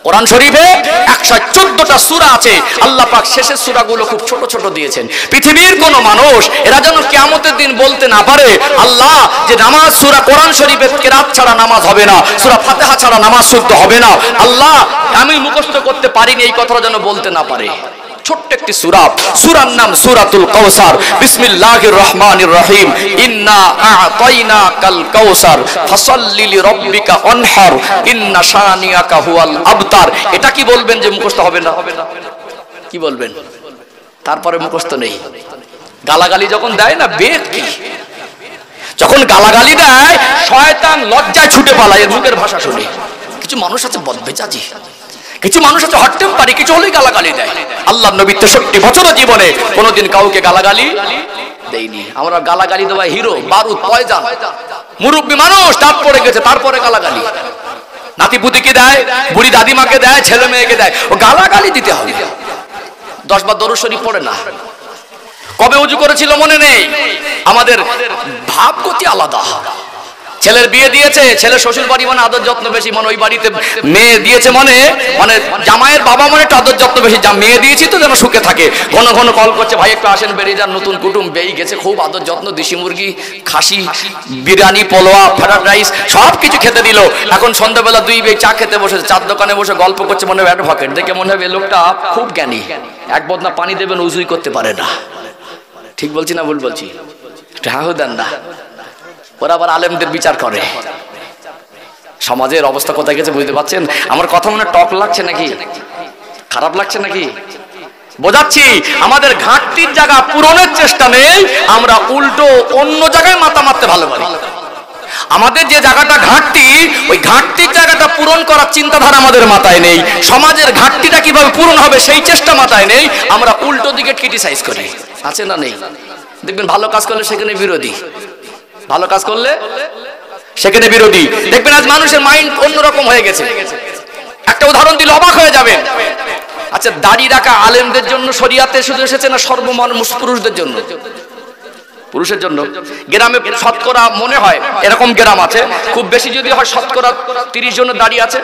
কোরআন শরীফে 114টা সূরা আছে, আল্লাহ পাক শেষের সূরাগুলো খুব ছোট ছোট দিয়েছেন। পৃথিবীর কোন মানুষ এরা যেন কিয়ামতের দিন বলতে না পারে আল্লাহ যে নামাজ সূরা কোরআন শরীফের কেরাত ছাড়া নামাজ হবে না, সূরা ফাতিহা ছাড়া নামাজ শুদ্ধ হবে না, আল্লাহ আমি মুখস্থ করতে পারিনি, এই কথাটা যেন বলতে না পারে। ছোট্ট একটি সূরা, সূরার নাম সূরাতুল কাউসার। বিসমিল্লাহির রহমানির রহিম। ইন্না আ'তাইনাকাল কাউসার ফাসাল্লি লিরাব্বিকা ওয়ানহার ইন্না শানিয়াকা হুয়াল আবতার। এটা কি বলবেন যে মুখস্থ হবে না? কি বলবেন? তারপরে মুখস্থ নেই। গালাগালি যখন দেয় না, বেদ কি, যখন গালাগালি দেয় শয়তান লজ্জায় ছুটে পালায়, এর মুখের ভাষা শুনে। কিছু মানুষ আছে বদমেজাজি, কিছু মানুষ আছে হট টেম্পারি, কিছু হলেই গালাগালি দেয়। আল্লাহর নবী 63 বছরের জীবনে কোনোদিন কাউকে গালাগালি দেয়নি। আমরা গালাগালি দেওয়া হিরো, বারুদ, পয়জান, মুরব্বী মানুষ, দাঁত পড়ে গেছে, তারপরে গালাগালি। নাতিপুতিকে দেয়, বুড়ি দাদিমাকে দেয়, ছেলে মেয়েকে দেয়, ও গালাগালি দিতে হবে। 10 বার দরুদ শরীফ পড়ে না। কবে ওযু করেছিল মনে নেই। আমাদের ভাবগতি আলাদা। ছেলের বিয়ে দিয়েছে, ছেলে শ্বশুর বাড়ি মানে আদর যত্ন বেশি, মানে ওই বাড়িতে মেয়ে দিয়েছে মানে জামাইয়ের বাবা মানে একটু আদর যত্ন বেশি, যা মেয়ে দিয়েছি তো যেন সুখে থাকে। ঘন ঘন কল করছে, ভাই একটু আসেন, বেরিয়ে যান, নতুন কুটুম বেরিয়ে গেছে, খুব আদর যত্ন, দেশি মুরগি, খাসি, বিরিয়ানি, পোলোয়া, ফ্রাইড রাইস সব কিছু খেতে দিল। এখন সন্ধ্যাবেলা 2 ভাই চা খেতে বসেছে, চার দোকানে বসে গল্প করছে, মনে হয় অ্যাডভোকেট, দেখে মনে হবে লোকটা খুব জ্ঞানী। এক বদনা পানি দেবেন, উজুই করতে পারে না। ঠিক বলছি না ভুল বলছি? হ্যাঁ দেন না। ওরা আবার আলেমদের বিচার করে। সমাজের অবস্থা কোথায় গেছে বুঝতে পারছেন? আমার কথা মনে টক লাগছে নাকি, খারাপ লাগছে নাকি? বোঝাচ্ছি, আমাদের ঘাটতির জায়গা পূরণের চেষ্টা নেই, আমরা উল্টো অন্য জায়গায় মাথা মারতে ভালো পারি। আমাদের যে জায়গাটা ঘাটতি, ওই ঘাটতির জায়গাটা পূরণ করার চিন্তাধারা আমাদের মাথায় নেই। সমাজের ঘাটতিটা কিভাবে পূরণ হবে সেই চেষ্টা মাথায় নেই, আমরা উল্টো দিকে ক্রিটিসাইজ করি। আছে না নেই? দেখবেন ভালো কাজ করলে সেখানে বিরোধী, ভালো কাজ করলে সেখানে বিরোধী। দেখবেন আজ মানুষের মাইন্ড অন্যরকম হয়ে গেছে। একটা উদাহরণ দিলে অবাক হয়ে যাবেন। আচ্ছা, দাড়ি রাখা আলেমদের জন্য শরিয়াতে শুধু এসেছে না সর্বমানুষ পুরুষদের জন্য? পুরুষের জন্য। গ্রামে শতকরা মনে হয় এরকম গ্রাম আছে, খুব বেশি যদি হয় শতকরা 30 জনের দাড়ি আছে,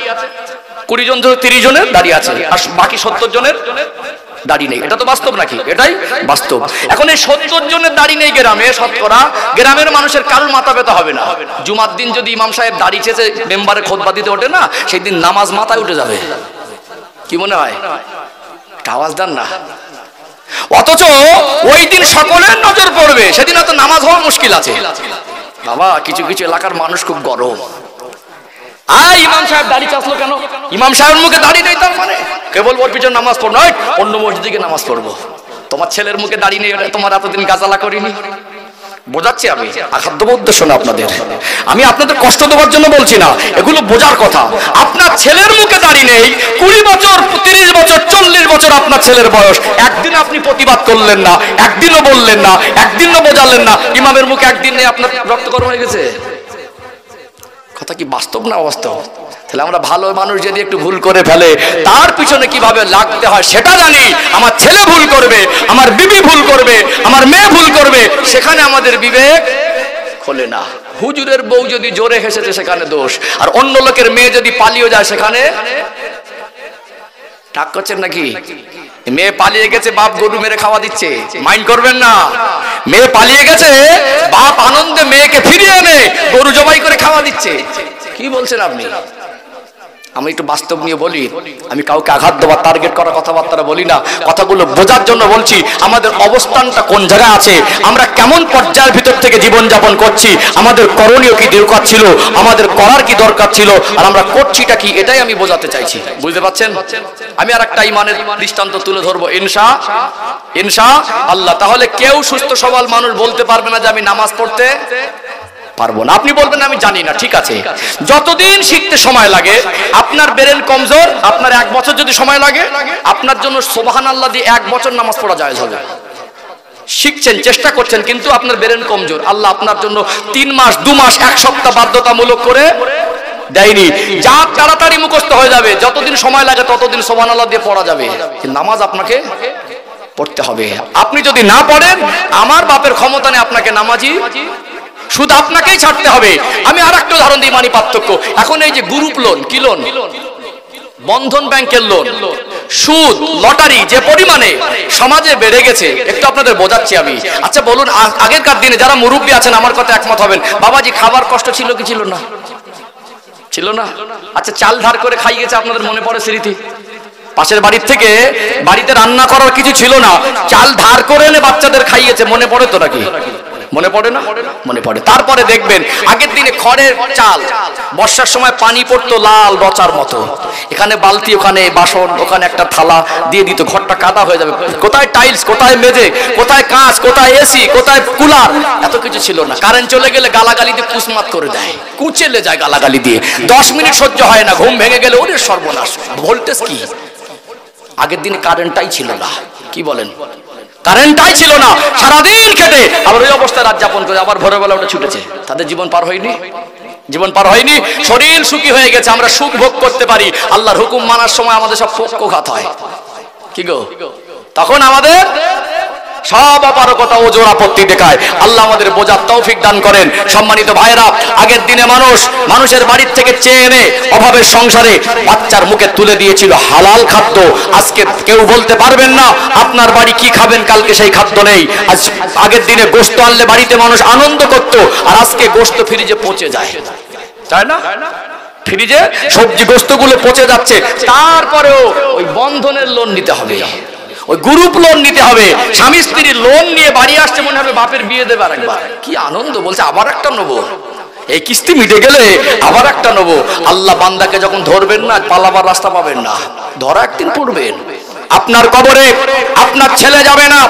20 জন 30 জনের দাড়ি আছে, আর বাকি 70 জনের দাড়ি নেই। এটা তো বাস্তব নাকি? এটাই বাস্তব। এখন এই 70 জনের দাড়ি নেই গ্রামে, শতকরা গ্রামের মানুষের কারোর মাথা ব্যথা হবে না। জুমার দিন যদি ইমাম সাহেব দাড়ি চেঁচে মেম্বারে খুতবা দিতে ওঠে না, সেই দিন নামাজ মাথায় উঠে যাবে। কি মনে হয়? আওয়াজ দেন না। অথচ ওই দিন সকলের নজর পড়বে, সেদিন হয়তো নামাজ হওয়া মুশকিল আছে। বাবা, কিছু কিছু এলাকার মানুষ খুব গরম। ইমাম সাহেব দাড়ি চাচলো কেন? ইমাম সাহেবের মুখে দাড়ি নেই তার মানে কেবল ওর পিছনে নামাজ পড় নয়, অন্য মসজিদে গিয়ে নামাজ পড়বো। তোমার ছেলের মুখে দাড়ি নেই, তোমার এতদিন গাজালা করিনি। বোঝাচ্ছি আমি, আঘাত দেবো উদ্দেশ্য না আপনাদের, আমি আপনাদের কষ্ট দেওয়ার জন্য বলছি না, এগুলো বোঝার কথা। আপনার ছেলের মুখে দাড়ি নেই, 20 বছর, 30 বছর, 40 বছর আপনার ছেলের বয়স, একদিন আপনি প্রতিবাদ করলেন না, একদিনও বললেন না, একদিনও বোঝালেন না। ইমামের মুখে একদিন নেই, আপনার রক্ত গরম হয়ে গেছে। কথা কি বাস্তব না অবাস্তব? তাহলে আমরা ভালো মানুষ যদি একটু ভুল করে ফেলে তার পিছনে কিভাবে লাগতে হয় সেটা জানি। আমার ছেলে ভুল করবে, আমার বিবি ভুল করবে, আমার মেয়ে ভুল করবে, সেখানে আমাদের বিবেক খোলে না। হুজুরের বউ যদি জোরে হেসেছে সেখানে দোষ, আর অন্য লোকের মেয়ে যদি পালিয়ে যায় সেখানে টাক করছেন নাকি? মেয়ে পালিয়ে গেছে, বাপ গরু মেরে খাওয়া দিচ্ছে, মাইন্ড করবেন না। মেয়ে পালিয়ে গেছে, বাপ আনন্দে মেয়েকে ফিরিয়ে এনে গরু জবাই করে খাওয়া দিচ্ছে। কি বলছেন আপনি? আমি একটু বাস্তব নিয়ে বলি, আমি কাউকে আঘাত দেওয়ার টার্গেট করা কথাবার্তা বলি না, কথাগুলো বোঝার জন্য বলছি। আমাদের অবস্থানটা কোন জায়গায় আছে, আমরা কেমন পর্যায়ের ভিতর থেকে জীবন যাপন করছি, আমাদের করণীয় কি দরকার ছিল, আমাদের করার কি দরকার ছিল, আর আমরা করছিটা কি, এটাই আমি বোঝাতে চাইছি। বুঝতে পারছেন? আমি আর একটা ইমানের দৃষ্টান্ত তুলে ধরবো ইনশাআল্লাহ। তাহলে কেউ সুস্থ সবল মানুষ বলতে পারবে না যে আমি নামাজ পড়তে পারবো না। আপনি বলবেন আমি জানি না, ঠিক আছে, যতদিন শিখতে সময় লাগে, আপনার ব্রেন কমজোর, আপনার 1 বছর যদি সময় লাগে, আপনার জন্য সুবহানাল্লাহ দিয়ে 1 বছর নামাজ পড়া জায়েজ হবে। শিখছেন, চেষ্টা করছেন, কিন্তু আপনার ব্রেন কমজোর, আল্লাহ আপনার জন্য 3 মাস 2 মাস 1 সপ্তাহ বাধ্যতামূলক করে দেয়নি। যা তাড়াতাড়ি মুখস্থ হয়ে যাবে, যতদিন সময় লাগে ততদিন সুবহানাল্লাহ দিয়ে পড়া যাবে, নামাজ আপনাকে পড়তে হবে। আপনি যদি না পড়েন, আমার বাপের ক্ষমতা নেই আপনাকে নামাজি, সুদ আপনাকেই ছাড়তে হবে। আমি আর একটা উদাহরণ দিই, মানি পার্থক্য। এখন এই যে গ্রুপ লোন, কি লোন, বন্ধন ব্যাংকের লোন, সুদ, লটারি যে পরিমাণে সমাজে বেড়ে গেছে, একটু আপনাদের বোঝাচ্ছি আমি। আচ্ছা বলুন, আগেরকার দিনে যারা মুরব্বী আছেন আমার কথা একমত হবেন, বাবাজি খাবার কষ্ট ছিল কি ছিল না? ছিল না? আচ্ছা চাল ধার করে খাইয়েছে, আপনাদের মনে পড়ে স্মৃতি? পাশের বাড়ির থেকে, বাড়িতে রান্না করার কিছু ছিল না, চাল ধার করে এনে বাচ্চাদের খাইয়েছে, মনে পড়ে তো নাকি? মনে পড়ে না? মনে পড়ে। তারপরে দেখবেন আগের দিনে খড়ের চাল, বর্ষার সময় পানি পড়তো লাল রচার মতো, এখানে বালতি, ওখানে বাসন, ওখানে একটা থালা দিয়ে দিত, ঘরটা কাদা হয়ে যাবে। কোথায় টাইলস, কোথায় মেঝে, কোথায় কাঁচ, কোথায় এসি, কোথায় কুলার, এত কিছু ছিল না। কারেন্ট চলে গেলে গালাগালি দিয়ে কুসমাত করে দেয়, কুচেলে যায় গালাগালি দিয়ে, 10 মিনিট সহ্য হয় না, ঘুম ভেঙে গেলে ওরে সর্বনাশ। ভোল্টেজ কি? আগের দিনে কারেন্টটাই ছিল না, কি বলেন? কারেন্টটাই ছিল না, সারাদিন খেটে আবার ওই অবস্থায় রাত যাপন করে আবার ভোরবেলা ওটা ছুটেছে। তাদের জীবন পার হয়নি, জীবন পার হয়নি, শরীর সুখী হয়ে গেছে। আমরা সুখ ভোগ করতে পারি, আল্লাহর হুকুম মানার সময় আমাদের সব পক্ষঘাত হয়। কি গো, তখন আমাদের সব অপারগতা ও জোর আপত্তি দেখায়। আল্লাহ আমাদের বোঝার তৌফিক দান করেন। সম্মানিত ভাইরা, আগের দিনে মানুষের বাড়ির থেকে চেয়ে এনে অভাবের সংসারে বাচ্চার মুখে তুলে দিয়েছিল হালাল খাদ্য। আজকে কেউ বলতে পারবেন না আপনার বাড়ি কি খাবেন, কালকে সেই খাদ্য নেই। আজ আগের দিনে গোশত আনলে বাড়িতে মানুষ আনন্দ করত, আর আজকে গোশত ফ্রিজে পচে যায়, তাই না? ফ্রিজে সবজি গোশতগুলো পচে যাচ্ছে, তারপরেও ওই বন্ধনের লোন নিতে হবে, ওই গ্রুপ লোন নিতে হবে। স্বামী স্ত্রী লোন নিয়ে বাড়ি আসছে, মনে হবে বাপের বিয়ে দেবে আরেকবার। কি আনন্দ, বলছে আবার একটা নেবো, এই কিস্তি মিটে গেলে আবার একটা নেবো। আল্লাহ বান্দাকে যখন ধরবেন না, পালাবার রাস্তা পাবেন না, ধরা একদিন পড়বেন। আপনার কবরে আপনার ছেলে যাবে না,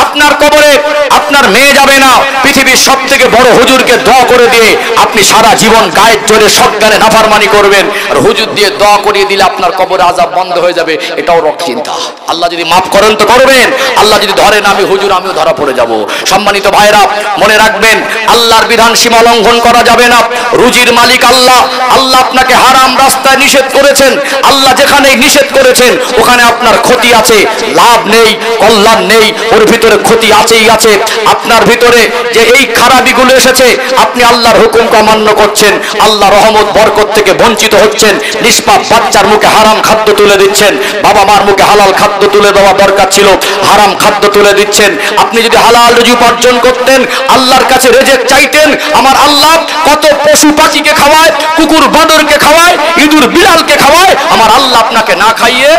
আপনার কবরে আপনার মেয়ে যাবে না। পৃথিবীর সবথেকে বড় হুজুরকে দোয়া করে দিয়ে আপনি সারা জীবন গায়ের জোরে সজ্ঞানে নাফরমানি করবেন, আর হুজুর দিয়ে দোয়া করিয়ে দিলে আপনার কবরে আযাব বন্ধ হয়ে যাবে, এটাও রক চিন্তা। আল্লাহ যদি মাফ করেন তো করবেন, আল্লাহ যদি ধরেন আমি হুজুর, আমিও ধরা পড়ে যাব। সম্মানিত ভাইরা, মনে রাখবেন আল্লাহর বিধান সীমা লঙ্ঘন করা যাবে না। রুজির মালিক আল্লাহ, আল্লাহ আপনাকে হারাম রাস্তায় নিষেধ করেছেন। আল্লাহ যেখানে নিষেধ করেছেন ওখানে আপনার ক্ষতি আছে, লাভ নেই, কল্যাণ নেই, ওর ভিতরে ক্ষতি আছেই আছে। আপনার ভিতরে যে এই খারাপিগুলো এসেছে, আপনি আল্লাহর হুকুমকে অমান্য করছেন, আল্লাহ রহমত বরকত থেকে বঞ্চিত হচ্ছেন। নিষ্পাপ বাচ্চার মুখে হারাম খাদ্য তুলে দিচ্ছেন, বাবা মার মুখে হালাল খাদ্য তুলে দেওয়া দরকার ছিল, হারাম খাদ্য তুলে দিচ্ছেন। আপনি যদি হালাল রুজি উপার্জন করতেন, আল্লাহর কাছে রেজেক চাইতেন, আমার আল্লাহ কত পশু পাখিকে খাওয়ায়, কুকুর বাঁদরকে খাওয়ায়, ইঁদুর বিড়ালকে খাওয়ায়, আমার আল্লাহ আপনাকে না খাইয়ে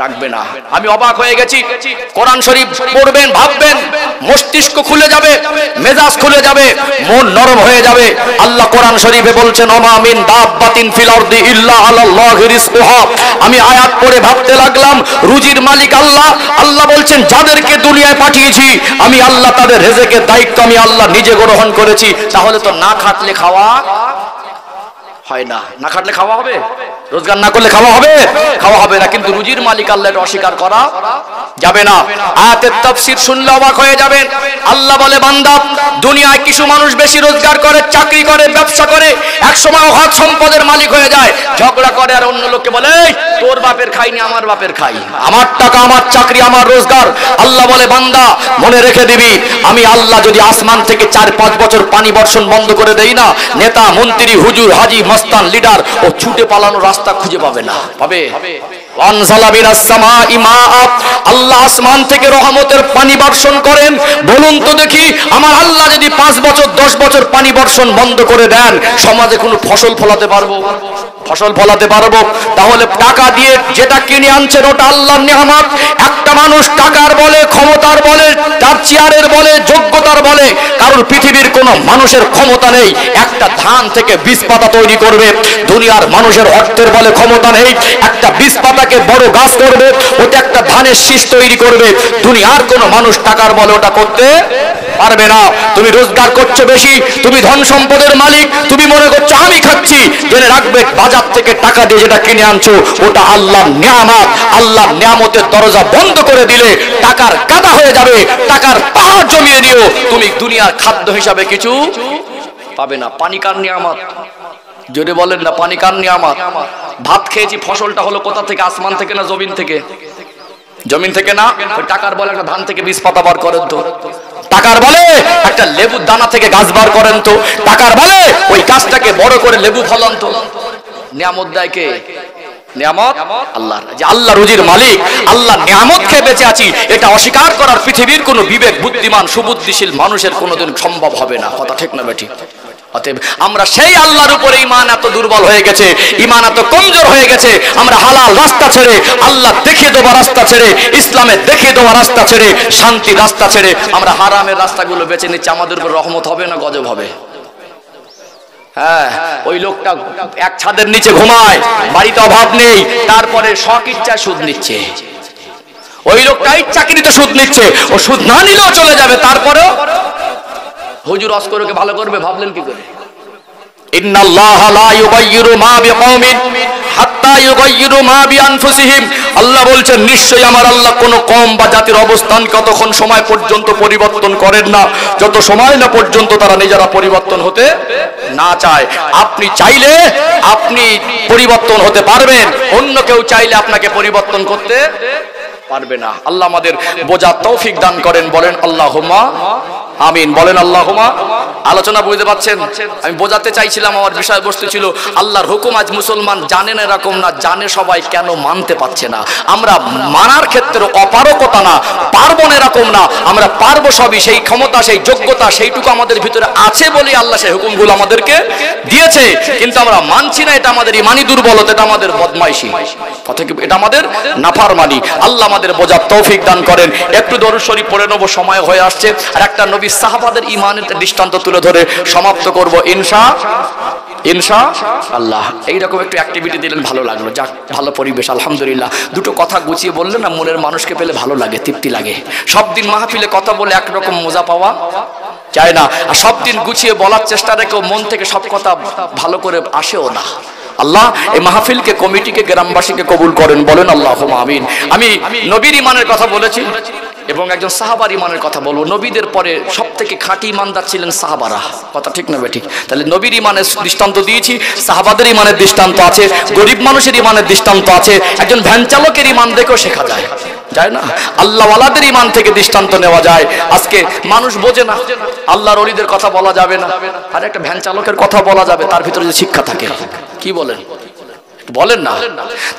রাখবে না। আমি অবাক হয়ে গেছি। কোরআন শরীফ পড়বেন, ভাববেন, মস্তিষ্ক খুলে যাবে, মেজাজ খুলে যাবে, মন নরম হয়ে যাবে। আল্লাহ কোরআন শরীফে বলছেন ওমা মিন দাব্বাতিন ফিল আরদি ইল্লা আলাল্লাহি রিজকুহা। আমি আয়াত পড়ে ভাবতে লাগলাম, রুজির মালিক আল্লাহ। আল্লাহ বলছেন যাদেরকে দুনিয়ায় পাঠিয়েছি আমি আল্লাহ, তাদের রিজেকের দায়িত্ব আমি আল্লাহ নিজে গ্রহণ করেছি। তাহলে তো না খাটলে খাওয়া হয় না। না খাটলে খাওয়া হবে? রোজগার না করলে খাওয়া হবে? খাওয়া হবে না। কিন্তু রুজির মালিক আল্লাহ, এটা অস্বীকার করা যাবে না। আয়াতের তাফসীর শুনলে অবাক হয়ে যাবেন। আল্লাহ বলে, বান্দা, দুনিয়ায় কিছু মানুষ বেশি রোজগার করে, চাকরি করে, ব্যবসা করে, একসময় অগাধ সম্পদের মালিক হয়ে যায়, ঝগড়া করে আর অন্য লোককে বলে, এই তোর বাপের খাইনি আমার বাপের খাই, আমার টাকা, আমার চাকরি, আমার রোজগার। আল্লাহ বলে, বান্দা মনে রেখে দিবি, আমি আল্লাহ যদি আসমান থেকে 4-5 বছর পানি বর্ষণ বন্ধ করে দেই না, নেতা, মন্ত্রী, হুজুর, হাজি, মস্তান, লিডার ও ছুটে পালানোর রাস্তা খুঁজে পাবে না। পাবে? আল্লাহ আসমান থেকে রহমতের পানি বর্ষণ করেন। বলুন তো দেখি, আমার আল্লাহ যদি 5 বছর 10 বছর পানি বর্ষণ বন্ধ করে দেন, সমাজে কোনো ফসল ফলাতে পারবো? ফসল ফলাতে পারবো? তাহলে টাকা দিয়ে যেটা কিনে আনছেন ওটা আল্লাহর নিয়ামত। একটা মানুষ টাকার বলে, ক্ষমতার বলে, তার চেয়ারের বলে, যোগ্যতার বলে, কারণ পৃথিবীর কোনো মানুষের ক্ষমতা নেই একটা ধান থেকে বীজ পাতা তৈরি করবে। দুনিয়ার মানুষের অর্থের বলে ক্ষমতা নেই একটা বীজ পাতাকে বড় গাছ করবে, ওটা একটা ধানের শীষ তৈরি করবে। দুনিয়ার কোনো মানুষ টাকার বলে ওটা করতে পারবে না। তুমি রোজগার করছো বেশি, তুমি ধন সম্পদের মালিক, তুমি মনে করছো আমি খাচ্ছি, জেনে রাখবে বাজার থেকে টাকা দিয়ে যেটা কিনে আনছো ওটা আল্লাহর নিয়ামত। আল্লাহর নিয়ামতের দরজা বন্ধ করে দিলে টাকার গাদা হয়ে যাবে, টাকার পাহাড় জমিয়ে নিও, তুমি দুনিয়ার খাদ্য হিসাবে কিছু পাবে না। পানি কার নিয়ামত? জোরে বলেন না, পানি কার নিয়ামত? ভাত খেয়েছি, ফসলটা হলো কোথা থেকে? আসমান থেকে না জমিন থেকে? জমিন থেকে না। ওই টাকার বলে একটা ধান থেকে বীজ পাতা বার করেন তো, টাকার বলে একটা লেবুর দানা থেকে গাছ বার করেন তো, টাকার বলে ওই গাছটাকে বড় করে লেবু ফলান তো। নিয়ামত দেয় কে? নিয়ামত আল্লাহর। যে আল্লাহ রুজির মালিক, আল্লাহ নিয়ামত খেয়ে বেঁচে আছি, এটা অস্বীকার করার পৃথিবীর কোনো বিবেক বুদ্ধিমান সুবুদ্ধিশীল মানুষের কোনোদিন সম্ভব হবে না। কথা ঠিক না বেটি? অতএব আমরা সেই আল্লাহর উপরে ঈমান এত দুর্বল হয়ে গেছে, ঈমান এত কমজোর হয়ে গেছে, আমরা হালাল রাস্তা ছেড়ে, আল্লাহ দেখিয়ে দেওয়া রাস্তা ছেড়ে, ইসলামের দেখিয়ে দেওয়া রাস্তা ছেড়ে, শান্তির রাস্তা ছেড়ে আমরা হারামের রাস্তাগুলো বেছে নিচ্ছি। আমাদের উপর রহমত হবে না গজব হবে? হ্যাঁ, ওই লোকটা এক ছাদের নিচে ঘুমায়, বাড়িতে অভাব নেই, তারপরে শখ ইচ্ছায় সুদ নিচ্ছে। ওই লোকটাই চাকরিতে সুদ নিচ্ছে, ও সুদ না নিলেও চলে যাবে, তারপরেও হুজুর অস্করকে ভালো করবে ভাবলেন কি করে? ইন্নাল্লাহা লা ইউগাইয়িরু মা বিকওমিন হাত্তা ইউগাইয়িরু মা বিআনফুসিহিম। আল্লাহ বলছেন, নিশ্চয়ই আমার আল্লাহ কোন কওম বা জাতির অবস্থান কতক্ষণ সময় পর্যন্ত পরিবর্তন করেন না, যত সময় না পর্যন্ত তারা নিজেরা পরিবর্তন হতে না চায়। আপনি চাইলে আপনি পরিবর্তন হতে পারবেন, অন্য কেউ চাইলে আপনাকে পরিবর্তন করতে পারবে না। আল্লাহ আমাদের বোঝার তৌফিক দান করেন। বলেন আল্লাহুম্মা আমিন। বলেন আল্লাহুম্মা। আলোচনা বুঝতে পারছেন? আমি বোঝাতে চাইছিলাম, আমার বিষয়বস্তু ছিল আল্লাহর হুকুম আজ মুসলমান জানেন এরকম না, জানে সবাই, কেন মানতে পারছে না? আমরা মানার ক্ষেত্রে অপারগতা না, পারবো না এরকম না, আমরা পারবো সবই। সেই ক্ষমতা, সেই যোগ্যতা, সেইটুকু আমাদের ভিতরে আছে বলেই আল্লাহ সেই হুকুমগুলো আমাদেরকে দিয়েছে, কিন্তু আমরা মানছি না। এটা আমাদের ইমানি দুর্বলতা, এটা আমাদের বদমাইশি, কথা কি? এটা আমাদের নাফরমানি। আল্লাহ আমাদের বোঝার তৌফিক দান করেন। একটু দরুদ শরীফ পড়ে নেবো, সময় হয়ে আসছে। আর একটা নবী সাহাবাদের ইমানের দৃষ্টান্ত তুলে ধরে সমাপ্ত করব ইনশাআল্লাহ। এইরকম একটু অ্যাক্টিভিটি দিলেন, ভালো লাগলো। যাক, ভালো পরিবেশ, আলহামদুলিল্লাহ। দুটো কথা গুছিয়ে বললে না, মনের মানুষকে পেলে ভালো লাগে, তৃপ্তি লাগে। সব দিন মাহফিলে কথা বলে একরকম মজা পাওয়া চায় না, আর সব দিন গুছিয়ে বলার চেষ্টা রেখেও মন থেকে সব কথা ভালো করে আসেও না। আল্লাহ এই মাহফিলকে, কমিটিকে, গ্রামবাসীকে কবুল করেন। বলেন আল্লাহুম্মা আমিন। আমি নবীর ইমানের কথা বলেছি এবং একজন সাহাবার ইমানের কথা বলবো। নবীদের পরে সব থেকে খাঁটি ইমানদার ছিলেন সাহাবারা, কথা ঠিক না বেঠিক? তাহলে নবীর ইমানের দৃষ্টান্ত দিয়েছি, সাহাবাদের ইমানের দৃষ্টান্ত আছে, গরিব মানুষের ইমানের দৃষ্টান্ত আছে, একজন ভ্যান চালকের ইমান দেখেও শেখা যায়, যায় না? আল্লাহওয়ালাদের ইমান থেকে দৃষ্টান্ত নেওয়া যায়। আজকে মানুষ বোঝে না, আল্লাহর ওলিদের কথা বলা যাবে না, আর একটা ভ্যান চালকের কথা বলা যাবে, তার ভিতরে যে শিক্ষা থাকে। কি বলেন? বলেন না,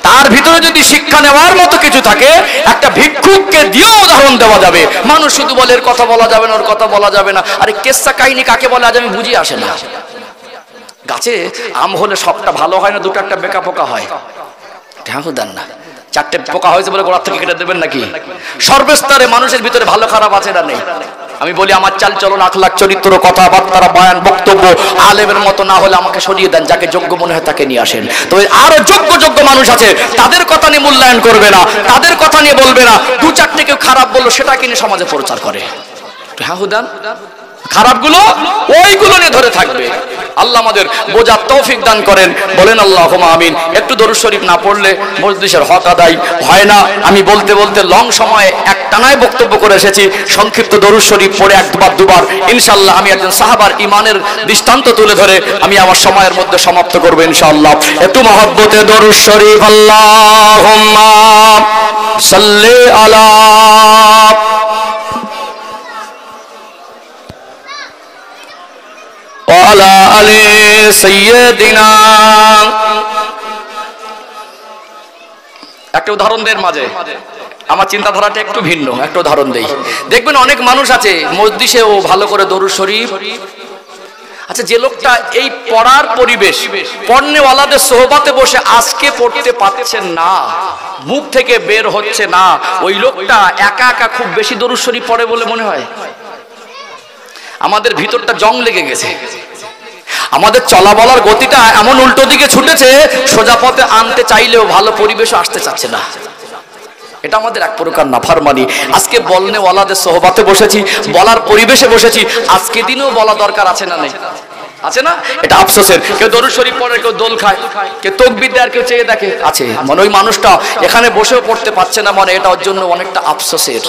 তার ভিতরে যদি শিক্ষা নেওয়ার মতো কিছু থাকে, একটা ভিক্ষুককে দিয়েও উদাহরণ দেওয়া যাবে। মানুষ শুধু বলে এর কথা বলা যাবে না, ওর কথা বলা যাবে না। আরে কেসা কাহিনী কাকে বলে আজ আমি বুঝিয়ে আসে না। গাছে আম হলে সবটা ভালো হয় না, দুটো একটা বেকা পোকা হয়। ঢাকু দেন না, চারটে পোকা হয়েছে বলে গোড়ার থেকে কেটে দেবেন নাকি? সর্বস্তরে মানুষের ভিতরে ভালো খারাপ আছে না নেই? আমি বলি আমার চাল চলন, আখলাক, চরিত্র, কথাবার্তা, বয়ান, বক্তব্য আলেমের মতো না হলে আমাকে সরিয়ে দেন, যাকে যোগ্য মনে হয় তাকে নিয়ে আসেন। তবে আরো যোগ্য মানুষ আছে, তাদের কথা নিয়ে মূল্যায়ন করবে না, তাদের কথা নিয়ে বলবে না। দু চারটে কেউ খারাপ বললো, সেটা কিনে সমাজে প্রচার করে। হ্যাঁ হুদান, খারাপগুলো ওইগুলো নিয়ে ধরে থাকবে। আল্লাহ আমাদের বোঝার তৌফিক দান করেন, বলেন আল্লাহুম্মা আমিন। একটু দরুদ শরীফ না পড়লে মজলিসের হক আদায় হয় না। আমি বলতে বলতে লং সময়ে একটানায় বক্তব্য করে এসেছি, সংক্ষিপ্ত দরুদ শরীফ পড়ে একবার দুবার ইনশাআল্লাহ আমি একজন সাহাবার ইমানের দৃষ্টান্ত তুলে ধরে আমি আমার সময়ের মধ্যে সমাপ্ত করব ইনশাআল্লাহ। একটু মহব্বতে দরুদ শরীফ, আল্লাহুম্মা সাল্লি আলা ওয়ালা আলি সাইয়্যিদিনা। একটা উদাহরণ দেন মাঝে, আমার চিন্তাধারাটা একটু ভিন্ন, একটা উদাহরণ দেই। দেখবেন অনেক মানুষ আছে মজলিসে ও ভালো করে দরুদ শরীফ, আচ্ছা যে লোকটা এই পড়ার পরিবেশ পড়নেওয়ালাদের সোহবাতে বসে আজকে পড়তে পারছেন না, মুখ থেকে বের হচ্ছে না, ওই লোকটা একা একা খুব বেশি দরুদ শরীফ পড়ে বলে মনে হয়? আমাদের ভিতরটা জং লেগে গেছে, আমাদের চলা বলার গতিটা এমন উল্টো দিকে ছুটেছে, সোজা পথে আনতে চাইলেও ভালো পরিবেশও আসতে চাচ্ছে না। এটা আমাদের এক প্রকার নাফরমানি। আজকে বলনেওয়ালাদের সোহবাতে বসেছি, বলার পরিবেশে বসেছি, আজকে দিনেও বলা দরকার আছে না নেই? আছে না? এটা আফসোসের। কেউ দরুদ শরীফ পড়ে, কেউ দোল খায়, কেউ তাকবীর দেয়, আর কেউ চেয়ে দেখে আছে। মানে ওই মানুষটা এখানে বসেও পড়তে পারছে না, মানে এটা ওর জন্য অনেকটা আফসোসের।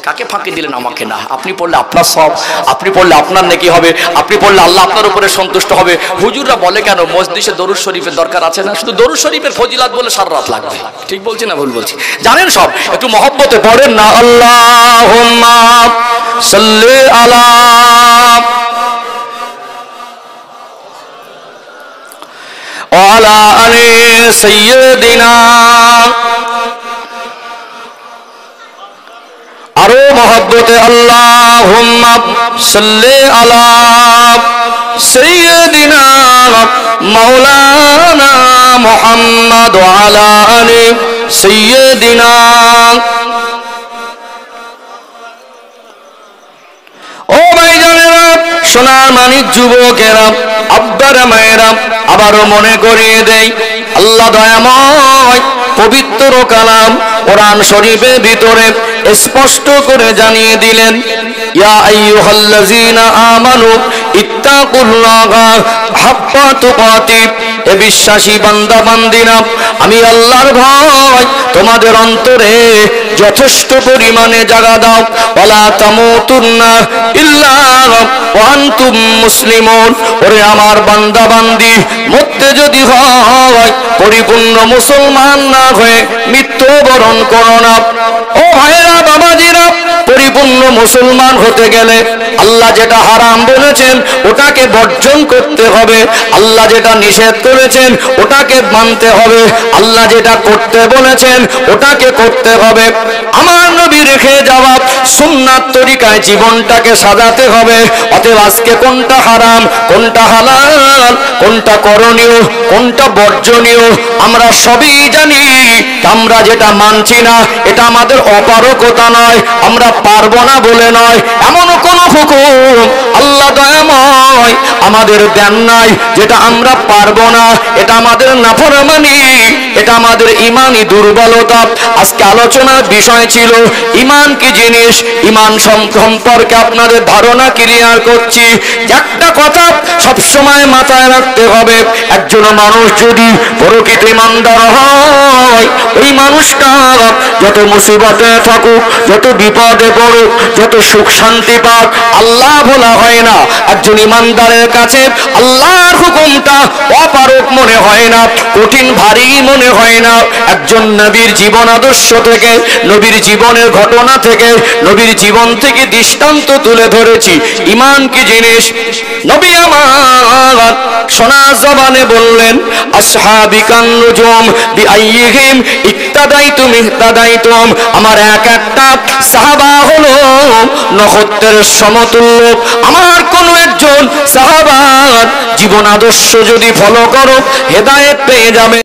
কাকে ফাঁকি দিলেন? আমাকে না। আপনি পড়লে আপনার সব, আপনি পড়লে আপনার নেকি হবে, আপনি পড়লে আল্লাহ আপনার উপরে সন্তুষ্ট হবে। হুজুররা বলে কেন মজলিসে দরুদ শরীফের দরকার আছে না? শুধু দরুদ শরীফের ফজিলাত বলে সারা রাত লাগবে। ঠিক বলছি না ভুল বলছি? জানেন সব। একটু মহব্বতে পড়েন না, আল্লাহুম্মা সাল্লি আলা ওয়ালা আলি সাইয়্যিদিনা। আরো মহব্বতে আল্লাহুম্মা সাল্লি আলা সাইয়্যিদিনা মাওলানা মুহাম্মদ ওয়া আলা আলি সাইয়্যিদিনা। ও ভাইজানেরা, সোনার মানিক যুবকেরা, আব্বারা মায়েরা, আবারও মনে করিয়ে দেই, আল্লাহ দয়াময় পবিত্র কালাম কোরআন শরীফের ভিতরে স্পষ্ট করে জানিয়ে দিলেন, ইয়া আইয়ুহাল্লাযীনা আমানু ইত্তাকুল্লাহা হাক্কা তুকাতিহ। হে বিশ্বাসী বান্দা বান্দিরা, আমি আল্লাহর ভয় তোমাদের অন্তরে যথেষ্ট পরিমাণে জাগা দাও। ওয়ালা তামুতুন্না ইল্লা ওয়া আনতুম মুসলিমুন। ওরে আমার বান্দা বান্দি, মরতে যদি হয় পরিপূর্ণ মুসলমান না হয়ে মৃত্যুবরণ করো না। ও ভাইরা বাবাজিরা, পরিপূর্ণ মুসলমান হতে গেলে আল্লাহ যেটা হারাম বলেছেন ওটাকে বর্জন করতে হবে, আল্লাহ যেটা নিষেধ করেছেন ওটাকে মানতে হবে, আল্লাহ যেটা করতে বলেছেন ওটাকে করতে হবে। আমার নবী রেখে যাওয়া সুন্নাত তরিকায় জীবনটাকে সাজাতে হবে। অতএব আজকে কোনটা হারাম, কোনটা হালাল, কোনটা করণীয়, কোনটা বর্জনীয় আমরা সবই জানি। আমরা যেটা মানছি না এটা আমাদের অপারগতা নয়, আমরা পারবো না বলে নয়, এমন কোন হুকুম আল্লাহ দয়াময় আমাদের দেন নাই যেটা আমরা পারবো না। এটা আমাদের নাফরমানি, এটা আমাদের ইমানি দুর্বলতা। আজকে আলোচনার বিষয় ছিল ইমান কি জিনিস, ইমান সম্পর্কে আপনাদের ধারণা ক্লিয়ার করছি। একটা কথা সবসময় মাথায় রাখতে হবে, একজন মানুষ যদি প্রকৃত ইমানদার হয়, ওই মানুষটা যত মুসিবতে থাকুক, যত বিপদে পড়ুক, যত সুখ শান্তি পাক, আল্লাহ ভোলা হয় না। একজন ইমানদারের কাছে আল্লাহর হুকুমটা অপারক মনে হয় না, কঠিন ভারী মনে হয় না। একজন নবীর জীবন আদর্শ থেকে, নবীর জীবনের ঘটনা থেকে, নবীর জীবন থেকে দৃষ্টান্ত তুলে ধরেছি ইমান কি জিনিস। নবী আমার সোনা জবানে বললেন, আসহাবিকান নুজুম বিআইয়িহিম ইক্তাদাইতুম ইহতাদাইতুম। আমার এক একটা সাহাবা হলো নক্ষত্রের সমতুল্য। আমার কোন একজন সাহাবার জীবন আদর্শ যদি ফলো করো হেদায়েত পেয়ে যাবে।